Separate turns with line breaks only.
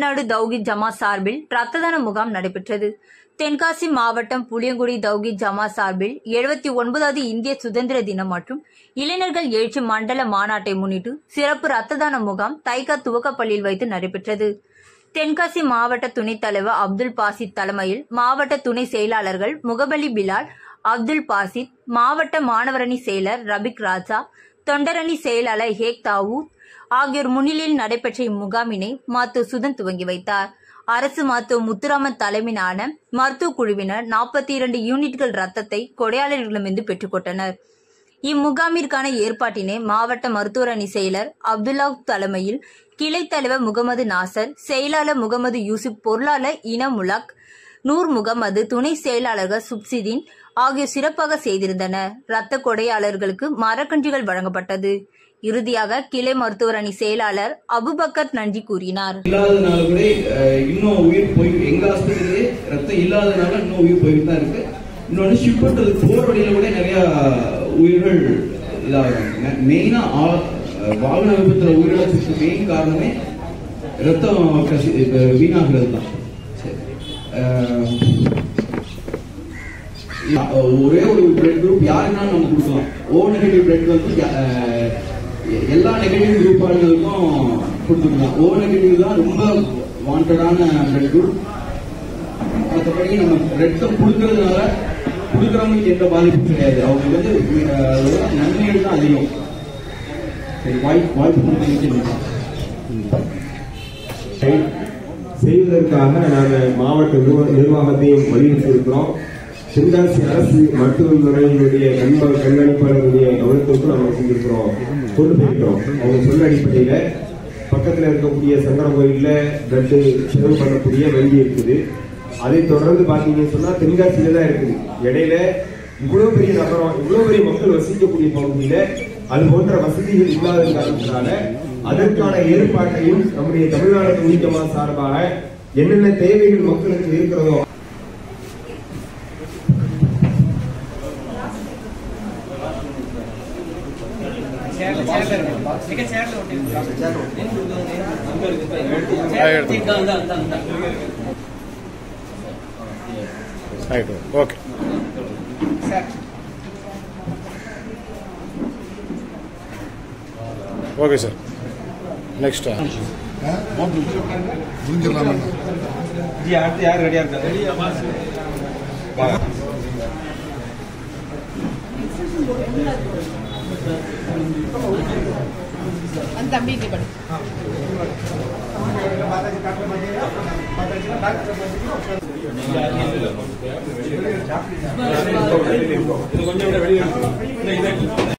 தமிழ்நாடு தௌஹீத் ஜமாத் சார்பில் ரத்த தான முகாம் நடைபெற்றது. தென்காசி மாவட்டம் புளியங்குடி தௌஹீத் ஜமாத் சார்பில் 79வது இந்திய சுதந்திர தினம் மற்றும் இளைஞர்கள் எழுச்சி மண்டல மாநாட்டை முன்னிட்டு சிறப்பு ரத்த தான முகாம் தைகா துவக்கப்பள்ளியில் வைத்து நடைபெற்றது. தென்காசி மாவட்ட துணைத் தலைவர் அப்துல் பாசித் தலைமையில் மாவட்ட துணை செயலாளர்கள் முகபலி பிலால், அப்துல் பாசித், மாவட்ட மாணவரணி செயலர் ரபிக் ராஜா, தொண்டரணி செயலாளர் ஹேக் தாவூத் ஆகியோர் முன்னிலையில் நடைபெற்ற இம்முகாமினை மருத்துவ சுதன் துவங்கி வைத்தார். அரசு மருத்துவ முத்துராமன் தலைமையிலான மருத்துவ குழுவினர் 42 யூனிட்கள் ரத்தத்தை கொடையாளர்களிடமிருந்து பெற்றுக்கொண்டனர். இம்முகாமிற்கான ஏற்பாட்டினை மாவட்ட மருத்துவரணி செயலர் அப்துல்லா தலைமையில் கிளை தலைவர் முகமது நாசர், செயலாளர் முகமது யூசுப், பொருளாளர் இனமுலக், நூர் முகமது, துணை செயலாளர்கள் சுப்சிதீன் ஆகியோர் சிறப்பாக செய்திருந்தனர். ரத்த கொடையாளர்களுக்கு மரக்கன்றுகள் வழங்கப்பட்டது. இறுதியாக கிளை மருத்துவரணி செயலாளர் அபுபக்கர் நன்றி கூறினார்.
இல்லாதனால கூட இன்னும் உயிர் போய் எங்க ஆஸ்பத்திரியிலே ரத்தம் இல்லாதனால இன்னும் உயிர் போயிட்டு தான் இருக்கு. இன்னொன்று ஷிப் பண்றது போற வழியில கூட நிறைய உயிர்கள் இதாகிறாங்க. மெயினா வாகன விபத்துல உயிரிழப்புக்கு மெயின் காரணமே ரத்தம் வீணாகிறது தான். ஒரே ஒரு பிளட் குரூப் யாருன்னாலும் நம்ம கொடுக்கலாம். ஓ நெகட்டிவ் பிளட் வந்து எல்லா நெகட்டிவ் குரூப் ஆளுங்களுக்கும் கொடுத்துக்கலாம். ஓ நெகட்டிவ் தான் ரொம்ப வாண்டடான பிளட் குரூப். மற்றபடி நம்ம ரத்தம் கொடுக்கறதுனால கொடுக்கறவங்களுக்கு எந்த பாதிப்பும் கிடையாது. அவங்க வந்து நன்மைகள் தான் அதிகம். வாய்ப்பு
செய்வதற்காக நாங்கள் மாவட்ட நிர்வாகத்தையும் வலியுறுத்தியிருக்கிறோம். தென்காசி அரசு மருத்துவமனையினுடைய கண்காணிப்பாளருடைய கவனத்திற்கு நாங்கள் செஞ்சிருக்கிறோம், கொண்டு போயிருக்கிறோம். அவங்க சொல்ல அடிப்படையில பக்கத்தில் இருக்கக்கூடிய சங்கரன் கோயில்ல பிளட் செலவு பண்ணக்கூடிய வங்கி இருக்குது. அதை தொடர்ந்து பாத்தீங்கன்னு சொன்னா தென்காசியில தான் இருக்குது. இடையில இவ்வளவு பெரிய நகரம், இவ்வளவு பெரிய மக்கள் வசிக்கக்கூடிய பகுதியில அது போன்ற வசதிகள் இல்லாத காரணத்தினால அதற்கான ஏற்பாட்டையும் நம்முடைய தமிழ்நாடு தௌஹீத் ஜமாத் சார்பாக என்னென்ன தேவைகள் மக்களுக்கு இருக்கிறதோ
ஓகே ஓகே சார். நெக்ஸ்ட்
அடுத்து யார் ரெடியா இருக்காங்க?
தம்பி